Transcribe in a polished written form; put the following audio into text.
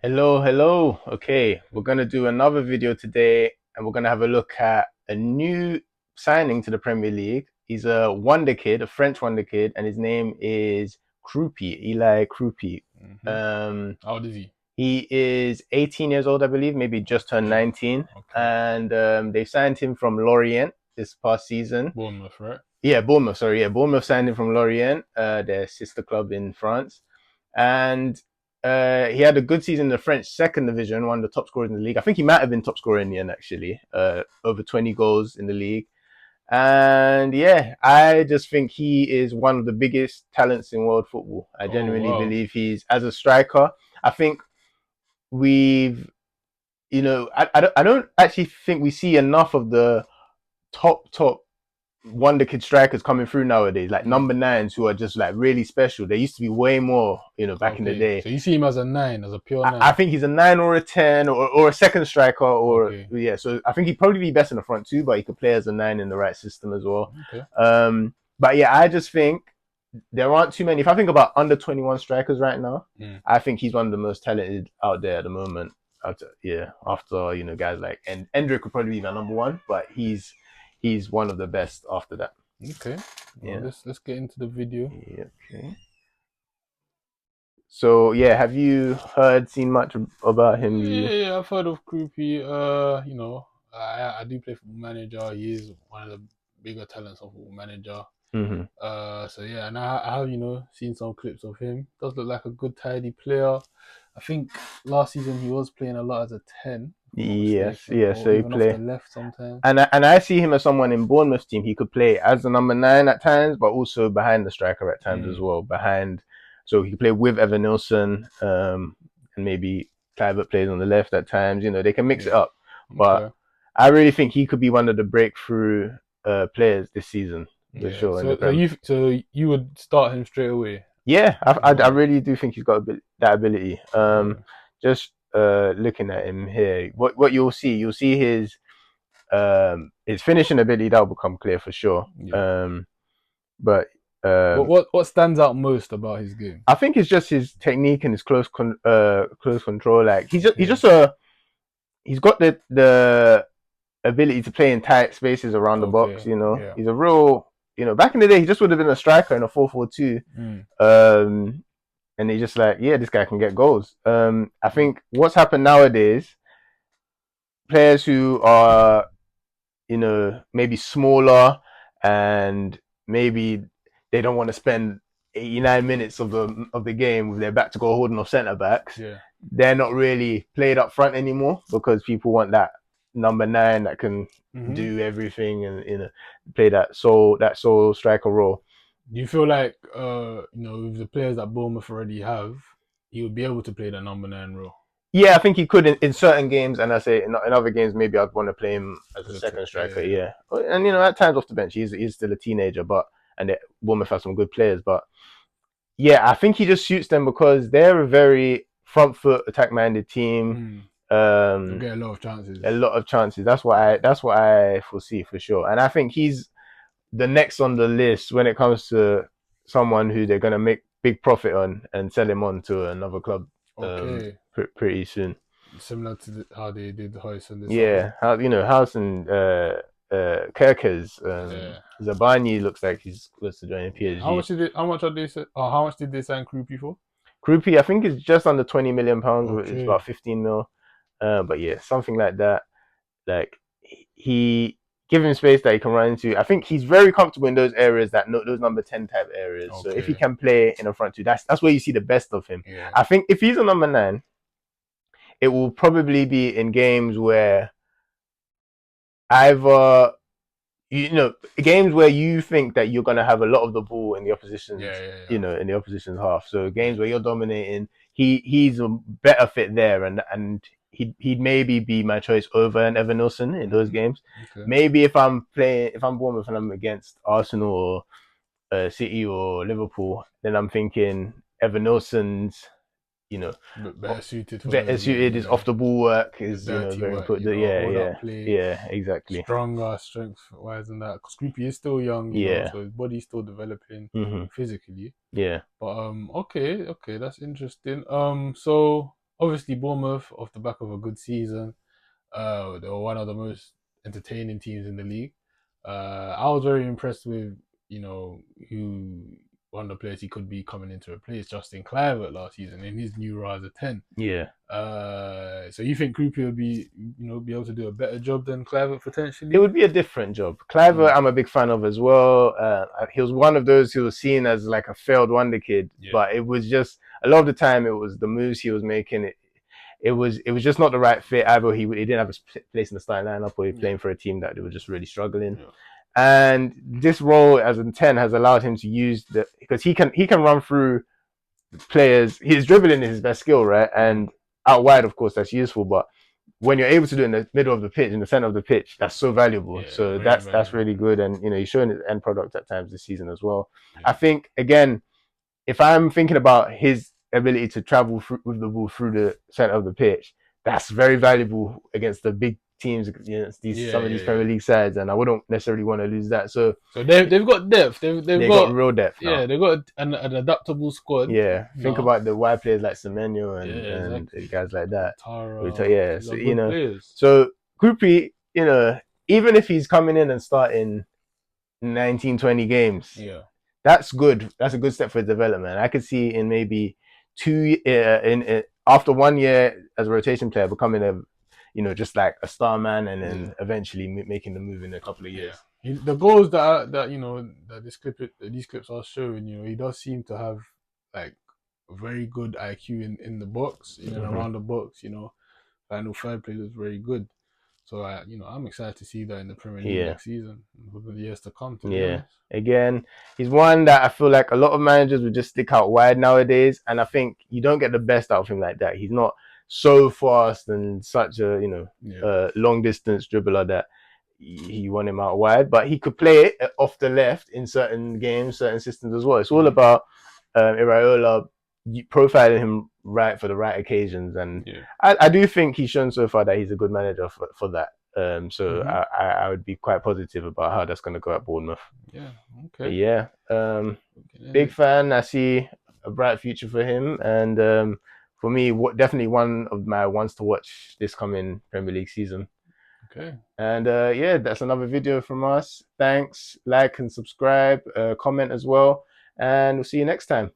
Hello, hello. Okay, we're gonna do another video today, and we're gonna have a look at a new signing to the Premier League. He's a wonder kid, a French wonder kid, and his name is Kroupi, Eli Kroupi. hmm Um, How old is he? he is 18 years old, I believe, maybe just turned Okay. 19, Okay. and they signed him from Lorient this past season. Bournemouth, right? Yeah, Bournemouth. Sorry, yeah, Bournemouth signed him from Lorient, their sister club in France, and he had a good season in the French second division, one of the top scorers in the league. I think he might have been top scorer in the end, actually, over 20 goals in the league. And yeah, I just think he is one of the biggest talents in world football. I Oh genuinely wow. believe he's, as a striker, I think we've, I don't actually think we see enough of the top Wonderkid strikers coming through nowadays, like Mm. number nines who are just like really special. There used to be way more, back in the Okay. day. So you see him as a nine, as a pure I nine. think he's a nine or a 10 or a second striker or Okay. yeah. So I think he'd probably be best in the front too, but he could play as a nine in the right system as well. Okay. But yeah, I just think there aren't too many. If I think about under 21 strikers right now, Mm. I think he's one of the most talented out there at the moment. After guys like and Endrick would probably be my number one, but he's one of the best after that. Okay. Well, Yeah. let's get into the video. Yeah. Okay. So yeah, have you seen much about him? Yeah. I've heard of Kroupi. I do play Football Manager. He is one of the bigger talents of Football Manager. Hmm. So yeah, and I have seen some clips of him. Does look like a good tidy player. I think last season he was playing a lot as a 10, if I'm not Yes, mistaken, yes. or So he even off the play, left sometimes. and I see him as someone in Bournemouth team. He could play as a number nine at times, but also behind the striker at times as Mm. well. So he could play with Evan Nilsson, and maybe Clivert plays on the left at times. They can mix it Yeah. up. But Okay. I really think he could be one of the breakthrough players this season for Yeah. sure in the Prem. So you would start him straight away. Yeah, I Wow. really do think he's got that ability. Yeah. Just looking at him here, what you'll see his finishing ability that will become clear for sure. Yeah. But What stands out most about his game? I think it's just his technique and his close control. Like Okay. he's got the ability to play in tight spaces around the box. Okay. Yeah. He's a real back in the day he just would have been a striker in a 4-4-2. Mm. Um, and he's just like, yeah, this guy can get goals. I think what's happened nowadays, players who are, maybe smaller and maybe they don't want to spend 89 minutes of the game with their back to goal holding off centre backs. Yeah. They're not really played up front anymore because people want that number nine that can hmm do everything and play that sole striker role. Do you feel like with the players that Bournemouth already have, he would be able to play that number nine role? Yeah, I think he could in certain games, and I say in other games maybe I'd want to play him as a second striker. Yeah. Yeah, and at times off the bench he's still a teenager, but Bournemouth has some good players. But yeah, I think he just suits them because they're a very front foot attack minded team. Mm. They'll Um, get a lot of chances. a lot of chances. That's what I foresee for sure, and I think he's the next on the list when it comes to someone who they're gonna make big profit on and sell him on to another club Okay. pretty soon. Similar to how they did Hoyson this summer. Yeah, House and Kerkez, Yeah. Zabani looks like he's close to joining Yeah. How PSG. much did it? How much are they? How much did they sign Kroupi for? Kroupi, I think is just under 20 million pounds. It's Okay. about 15 mil. But yeah, something like that. Like he give him space that he can run into. I think he's very comfortable in those areas those number 10 type areas. So if he Okay. can play in the front two, that's where you see the best of him. Yeah. I think if he's a number nine, it will probably be in games where either games where you think that you're gonna have a lot of the ball in the Yeah. opposition's Yeah. in the opposition's half. So Yeah. games where you're dominating, he's a better fit there, and he'd maybe be my choice over an Evan Nilsson in those Mm. games. Okay. Maybe if I'm Bournemouth and I'm against Arsenal or City or Liverpool, then I'm thinking Evan Nilsson's you know But better suited for better those suited. His off the ball work the is dirty very work. important. Yeah, Hold up yeah, play, yeah, exactly. stronger, strength wise than that. Because Creepy is still young, Yeah. so his body's still developing Hmm. physically. Yeah. But okay, that's interesting. So obviously Bournemouth off the back of a good season. They were one of the most entertaining teams in the league. I was very impressed with who one of the players he could be coming in to replace Justin Kluivert last season in his new role as a 10. Yeah. So you think Kroupi will be able to do a better job than Kluivert It potentially? would be a different job. Cliver, I'm a big fan of as well. He was one of those who was seen as like a failed Wonderkid, Yeah. but it was just a lot of the time it was the moves he was making. It was just not the right fit. Either he didn't have a place in the starting lineup, or he playing for a team that they were just really struggling. Yeah. And this role as a 10 has allowed him to use because he can run through players. His dribbling is his best skill, right? And out wide, of course, that's useful. But when you're able to do it in the middle of the pitch, in the center of the pitch, that's so valuable. Yeah, So very that's valuable. really good. And he's showing his end product at times this season as well. Yeah. I think again, if I'm thinking about his ability to travel with the ball through the center of the pitch, that's very valuable against the big teams, some of these Premier League sides, and I wouldn't necessarily want to lose that. So they've got depth. They've they got got real depth now. they've got an adaptable squad. Yeah, think No. about the wide players like Semenyo and exactly. guys like that. Tara, Yeah, these so are good players. so Kroupi, even if he's coming in and starting 19, 20 games, Yeah. that's good. That's a good step for his development. I could see in maybe after 1 year as a rotation player becoming just like a star man, and then eventually making the move in a couple of years. The goals that these clips are showing, he does seem to have like very good IQ in the box, in and around the box. Final third play was very good. So I'm excited to see that in the Premier League next season, for the years to come. To be honest. Again, he's one that I feel like a lot of managers would just stick out wide nowadays, and I think you don't get the best out of him like that. He's not so fast and such a long distance dribbler that you want him out wide, but he could play it off the left in certain games, certain systems as well. It's all about Iraola profiling him right for the right occasions, and I do think he's shown so far that he's a good manager for that. So I would be quite positive about how that's going to go at Bournemouth. Yeah. Okay. But yeah. Big fan. I see a bright future for him, and for me, definitely one of my ones to watch this coming Premier League season. Okay. And that's another video from us. Thanks. Like and subscribe. Comment as well, and we'll see you next time.